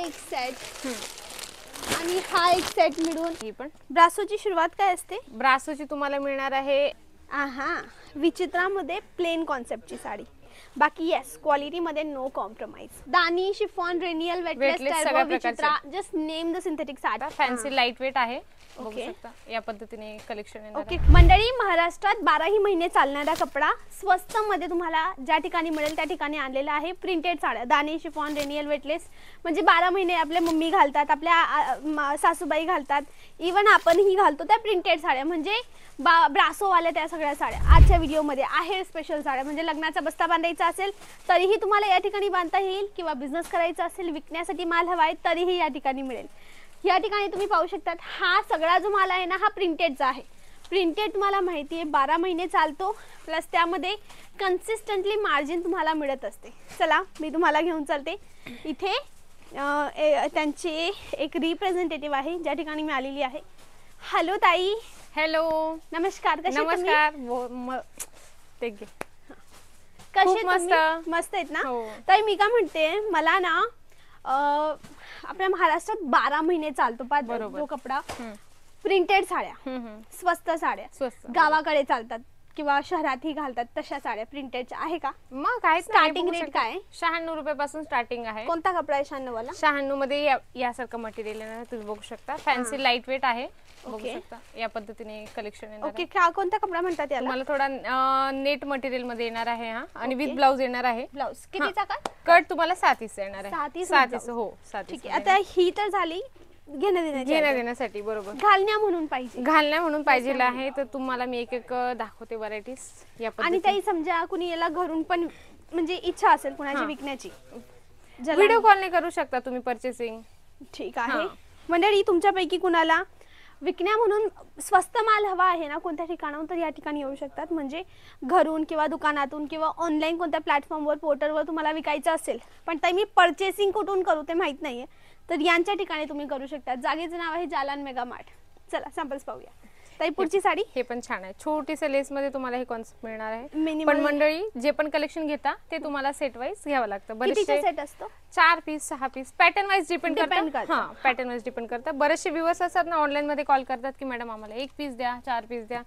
एक सेट आणि हा एक सेट मिळून ही पण ब्रासोची सुरुवात काय असते? ब्रासोची तुम्हाला मिळणार आहे आहा, विचित्रामध्ये प्लेन कॉन्सेप्टची साडी. बाकी येस, क्वालिटीमध्ये नो कॉम्प्रोमाइज. दानी, शिफॉन, रेनियल, weightless, turbo, Vichitra, just name the synthetic sari. Fancy light weight आहे. बघू ओके. शकता या पद्धतीने कलेक्शन येणार ओके मंडळी, महाराष्ट्रात 12ही महिने चालणारा कपडा स्वस्त मध्ये तुम्हाला ज्या ठिकाणी मिळेल त्या ठिकाणी आणलेला आहे. प्रिंटेड साड्या, दानी, शिफॉन, रेनियल, वेटलेस, म्हणजे 12 महिने आपल्या मम्मी घालतात, आपल्या सासूबाई घालतात, इवन आपणही घालतो त्या प्रिंटेड साड्या, म्हणजे ब्रासोवाल्या त्या सगळ्या साड्या आजच्या व्हिडिओमध्ये आहे. स्पेशल साड्या म्हणजे लग्नाचा बस्ता बांधायचा असेल तरीही तुम्हाला या ठिकाणी बांधता येईल, किंवा बिझनेस करायचा असेल, विकण्यासाठी माल हवा आहे तरीही या ठिकाणी मिळेल. या ठिकाणी तुम्ही पाहू शकतात हा सगळा जो माल आहे ना हा प्रिंटेडचा आहे. प्रिंटेड तुम्हाला माहिती आहे 12 महिने चालतो, प्लस त्यामध्ये कन्सिस्टंटली मार्जिन तुम्हाला मिळत असते. चला मी तुम्हाला घेऊन चालते. इथे त्यांचे एक रिप्रेझेंटेटिव्ह आहे ज्या ठिकाणी मी आलेली आहे. हॅलो ताई. हॅलो, नमस्कार. नमस्कार. कसे मस्त मस्त आहेत ना? हो. ताई मी काय म्हणते, मला ना आपल्या महाराष्ट्रात 12 महिने चालतो जो कपडा, प्रिंटेड साड्या, स्वस्त साड्या, स्वस्त गावाकडे चालतात किंवा शहरातही घालतात तशा साड्या प्रिंटेडच्या आहे का? मग काय स्टार्टिंग रेट काय? 96 रुपयापासून स्टार्टिंग आहे. कोणता कपडा आहे 96 वाला? 96 मध्ये यासारखं मटेरियल आहे, तुम्ही बघू शकता. फॅन्सी लाईट वेट आहे. बघू शकता या पद्धतीने कलेक्शन येणार. ओके, कोणता कपडा म्हणतात याला? तुम्हाला थोडा नेट मटेरियल मध्ये येणार आहे हा, आणि विथ ब्लाउज येणार आहे. ब्लाउज कितीचा कट? कट तुम्हाला 7 इंच येणार आहे. 7 इंच हो 7 ठीक आहे. आता ही तर झाली घेण्या देण्यासाठी, बरोबर, घालण्या म्हणून पाहिजे, घालण्या म्हणून पाहिजे आहे. तर तुम्हाला मी एक एक दाखवते व्हरायटीज या आणि पद्धतीने. ताई समजा कुणी याला घरून पण म्हणजे इच्छा असेल कुणाची विकण्याची, व्हिडिओ कॉलने करू शकता तुम्ही परचेसिंग. ठीक आहे. मंडळी तुमच्यापैकी कुणाला विकण्या म्हणून स्वस्त माल हवा आहे ना कोणत्या ठिकाणाहून, तर या ठिकाणी येऊ शकतात. म्हणजे घरून किंवा दुकानातून किंवा ऑनलाईन कोणत्या प्लॅटफॉर्मवर, पोर्टलवर तुम्हाला विकायचं असेल, पण ताई मी परचेसिंग कुठून करू ते माहित नाहीये, तर यांच्या ठिकाणी तुम्ही करू शकता. जागेचं नाव आहे जालान मेगा मार्ट. चला सॅम्पल्स पाहूया. ताई पुढची साडी हे पण छान आहे. छोटीसे लेस मध्ये तुम्हाला हे कॉन्सेप्ट मिळणार आहे. पण मंडळी जे पण कलेक्शन घेता ते तुम्हाला सेट वाईज घ्यावं लागतं. बरेचसे सेट असतो, 4 piece 6 piece, pattern wise depend करतात. हा, पॅटर्न वाईज डिपेंड करतात. बरेचसे व्ह्यूअर्स असतात ना ऑनलाईन मध्ये कॉल करतात की मॅडम आम्हाला 1 पीस द्या, 4 पीस द्या.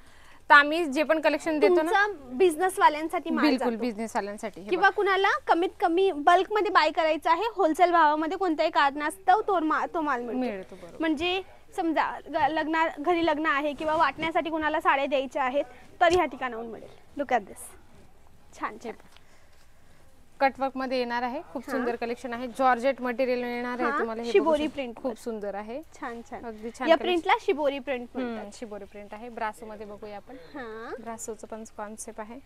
तर आम्ही जे पण कलेक्शन देतो ना बिझनेस वाल्यांसाठी, बिलकुल बिझनेस वाल्यांसाठी, किंवा कुणाला कमीत कमी बल्क मध्ये बाय करायचं आहे, होलसेल भावामध्ये कोणत्याही कारणास्तव तो माल मिळतो. म्हणजे समजा घरी लग्न आहे किंवा वाटण्यासाठी कुणाला साड्या द्यायच्या आहेत तर ह्या ठिकाणाहून मिळेल. लुक ॲट दिस, छान छान कटवर्क मध्ये येणार आहे. खूप सुंदर कलेक्शन आहे. जॉर्जेट मटेरियल येणार आहे तुम्हाला. शिबोरी प्रिंट खूप सुंदर आहे. छान छान, अगदी छान. या प्रिंटला शिबोरी प्रिंट म्हणतात. शिबोरी प्रिंट आहे. ब्रासो मध्ये बघूया आपण. ब्रासोचं पण कॉन्सेप्ट आहे.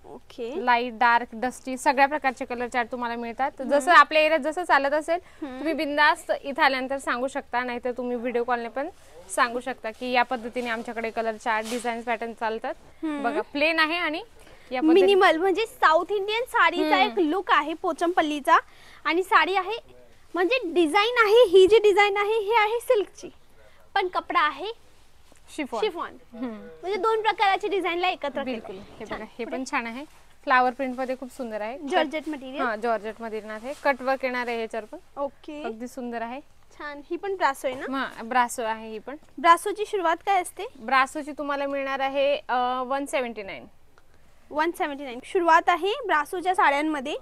ओके, लाईट, डार्क, डस्टी सगळ्या प्रकारचे कलर चार्ट तुम्हाला मिळतात. जसं आपल्या एरियात जसं चालत असेल तुम्ही बिंदास्त इथे आल्यानंतर सांगू शकता, नाहीतर तुम्ही व्हिडिओ कॉलने पण सांगू शकता की या पद्धतीने आमच्याकडे कलर चार्ट, डिझाईन, पॅटर्न चालतात. बघा प्लेन आहे आणि मिनिमल, म्हणजे साऊथ इंडियन साडीचा एक लुक आहे पोचमपल्लीचा. आणि साडी आहे म्हणजे डिझाईन आहे, ही जी डिझाईन आहे ही आहे सिल्कची, पण कपडा आहे शिफॉन. म्हणजे 2 प्रकारची डिझाईनला एकत्र. बिलकुल. हे बघा हे पण छान आहे. फ्लावर प्रिंट मध्ये खूप सुंदर आहे. Georgette material. हा, जॉर्जेट मध्ये येणार आहे. कट वर्क येणार आहे याच्यावर पण. ओके, अगदी सुंदर आहे. छान. ही पण ब्रासो आहे ना? हा, ब्रासो आहे. ही पण ब्रासोची सुरुवात काय असते? ब्रासोची तुम्हाला मिळणार आहे 179. 179 सुरुवात आहे ब्रासोच्या साड्यांमध्ये.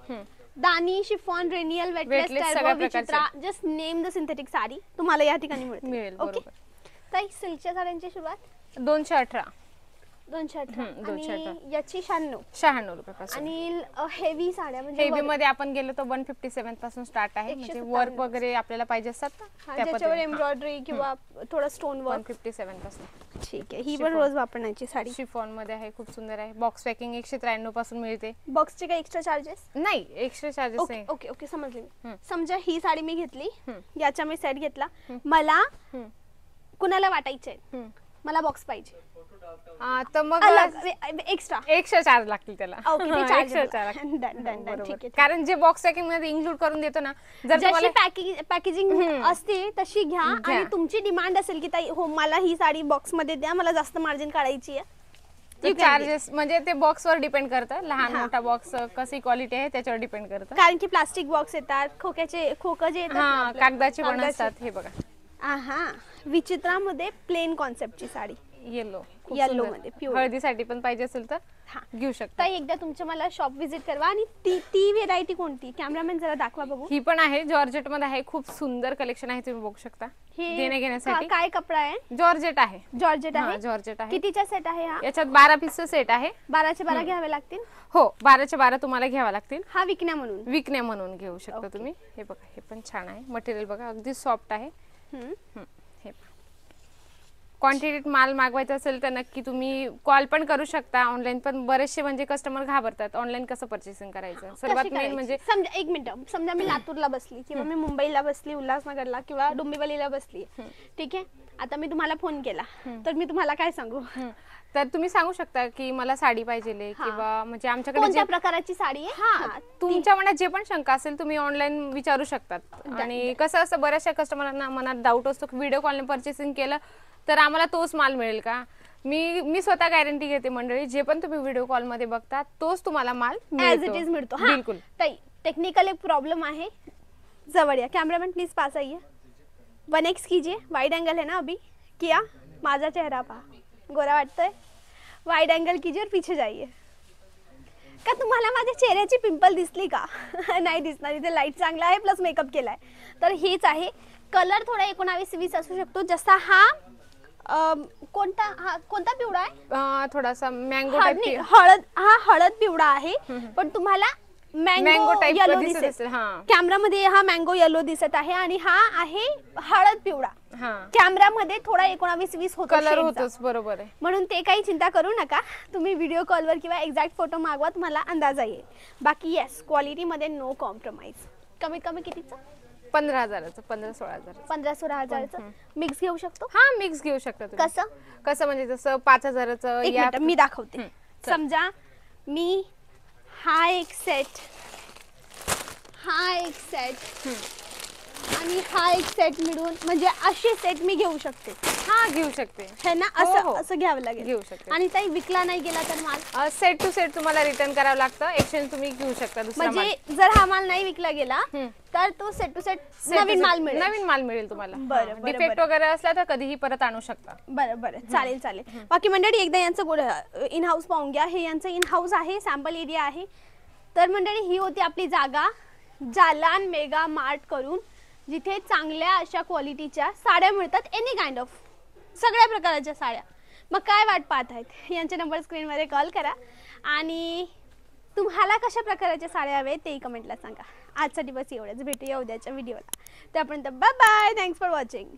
दानी, शिफॉन, रेनियल, weightless, turbo, Vichitra, just name the synthetic sari तुम्हाला या ठिकाणी मिळेल. ओके ताई, सिल्कच्या साड्यांची सुरुवात 218. 218 आणि याची 96 रुपयापासून. आणि हेवी साड्या म्हणजे हेवी मध्ये आपण गेलो तर 157 पासून स्टार्ट आहे. म्हणजे वर्क वगैरे आपल्याला पाहिजे असतात ना त्याच्यावर एम्ब्रॉयडरी किंवा थोडं स्टोन वर्क. 157 पासून. ठीक आहे. ही पण रोज वापरण्याची साडी शिफॉन मध्ये आहे. खूप सुंदर आहे. बॉक्स पॅकिंग 193 पासून मिळते. बॉक्सचे काही एक्स्ट्रा चार्जेस नाही? एक्स्ट्रा चार्जेस नाही. ओके ओके, समजले. समजा ही साडी मी घेतली, याचा मी सेट घेतला, मला कुणाला वाटायचे मला बॉक्स पाहिजे तर मग एक्स्ट्रा चार्ज लागतील त्याला. कारण जे बॉक्स पॅकिंग मध्ये इन्क्लूड करून देतो ना, जर जशी पॅकेजिंग असते तशी घ्या. आणि तुमची डिमांड असेल की ताई हो मला ही साडी बॉक्स मध्ये द्या, मला जास्त मार्जिन काढायची आहे, चार्जेस म्हणजे ते बॉक्स वर डिपेंड करतं, लहान मोठा बॉक्स कशी क्वालिटी आहे त्याच्यावर डिपेंड करतं. कारण की प्लास्टिक बॉक्स येतात, खोके जे येतात ना हा आपले, कागदाचे पण कागदाचे. असतात. हे बघा आहा, विचित्रामध्ये प्लेन कॉन्सेप्टची साडी येलो, Yellow मध्ये pure. हळदीसाठी पण पाहिजे असेल तर हा. घेऊ शकता. तर एकदा तुमच्या मला शॉप व्हिजिट करवा. आणि ती व्हेरायटी कोणती, कॅमेरामॅन जरा दाखवा बघू. ही पण आहे, जॉर्जेट मध्ये आहे, खूप सुंदर कलेक्शन आहे, तुम्ही बघू शकता. देणे घेण्यासाठी काय कपडा आहे? जॉर्जेट आहे. जॉर्जेट हा आहे. जॉर्जेट आहे. कितीचा सेट आहे हा? याच्यात 12 पीसचा सेट आहे. 12चे 12 घ्यावे लागतील. हो 12चे 12 तुम्हाला घ्यावा लागतील. हा विकण्या म्हणून. विकण्या म्हणून घेऊ शकता तुम्ही. हे बघा हे पण छान आहे, मटेरियल बघा अगदी सॉफ्ट आहे. हे क्वांटिटीत माल मागवायचा असेल तर नक्की तुम्ही कॉल पण करू शकता, ऑनलाईन पण. बरेचसे म्हणजे कस्टमर घाबरतात ऑनलाईन कसं परचेसिंग करायचं. सर्वात मेन म्हणजे समजा एक मिनिट, समजा मी लातूरला बसली किंवा मी मुंबईला बसली, उल्हासनगरला किंवा डोंबिवलीला बसली, ठीक आहे. आता मी तुम्हाला फोन केला तर मी तुम्हाला काय सांगू? तर तुम्ही सांगू शकता की मला साडी पाहिजे किंवा म्हणजे आमच्याकडे कोणत्या प्रकारची साडी आहे. हा तुमच्या मनात जे पण शंका असेल तुम्ही ऑनलाईन विचारू शकतात. आणि कसं असतं बऱ्याचशा कस्टमरांना मनात डाऊट असतो की व्हिडिओ कॉलने परचेसिंग केलं तर आम्हाला तोच माल मिळेल का. मी स्वतः गॅरंटी घेते मंडळी, जे पण तुम्ही व्हिडिओ कॉल मध्ये बघता तोच तुम्हाला माल ॲज इट इज मिळतो. बिलकुल. ताई टेक्निकल एक प्रॉब्लेम आहे, जवळ या. कैमरामैन प्लीज पास आइए, 1x कीजिए. वाइड एंगल है ना अभी किया. माझा चेहरा पहा, गोरा वाटतोय. वाइड एंगल कीजिए और पीछे जाइए. का तुम्हाला माझ्या चेहऱ्याची पिंपल दिसली का? नाही दिसणार, इथे लाईट चांगला आहे प्लस मेकअप केलाय. तर हेच आहे. कलर थोडा 19-20 असू शकतो. जसा हा कोणता पिवळा आहे? थोडासा मँगो हळद पिवळा आहे, पण तुम्हाला मँगो टाइप येलो दिसत दिसेल. असेल. हा कॅमेरामध्ये हा मँगो येलो दिसत आहे आणि हा आहे हळद पिवळा. हा कॅमेरामध्ये थोडा 19-20 होतो कलर shade चा. होतोच, बरोबर आहे. म्हणून ते काही चिंता करू नका. तुम्ही व्हिडिओ कॉलवर किंवा एक्झॅक्ट फोटो मागवा, तुम्हाला अंदाज येईल. बाकी येस, क्वालिटी मध्ये नो कॉम्प्रोमाइज. कमीत कमी कितीचा? 15,000चं, 15-16 हजार. 15-16 हजाराचं मिक्स घेऊ शकतो. हा मिक्स घेऊ शकता तुम्ही. कसं म्हणजे जसं 5,000चं एक मिनिट मी दाखवते. समजा मी हा एक सेट आणि हा एक सेट मिळून म्हणजे असे सेट मी घेऊ शकते. हा घेऊ शकते है ना. असं घ्यावं लागेल. घेऊ शकते. आणि ताई विकला नाही गेला तर माल सेट टू सेट तुम्हाला रिटर्न करावं लागतं. एक्सचेंज तुम्ही घेऊ शकता दुसरा माल. म्हणजे जर हा माल नाही विकला गेला तर तो सेट टू सेट नवीन माल मिळेल. नवीन माल मिळेल तुम्हाला. बरं, डिफेक्ट वगैरे असला तर कधीही परत आणू शकता. बरं चालेल. बाकी मंडळी एकदा यांचं इन हाऊस पाहून घ्या. हे यांचं इन हाऊस आहे, सॅम्पल एरिया आहे. तर मंडळी ही होती आपली जागा, जालान मेगा मार्ट करून, जिथे चांगल्या अशा क्वालिटीच्या साड्या मिळतात. एनी काइंड ऑफ सगळ्या प्रकारच्या साड्या. मग काय वाट पाहत आहेत? यांचे नंबर स्क्रीनवर कॉल करा आणि तुम्हाला कशा प्रकारच्या साड्या हव्या तेही कमेंटला सांगा. आजचा दिवस एवढंच, भेटूया उद्याच्या व्हिडिओला. त्यापर्यंत bye bye, thanks for watching.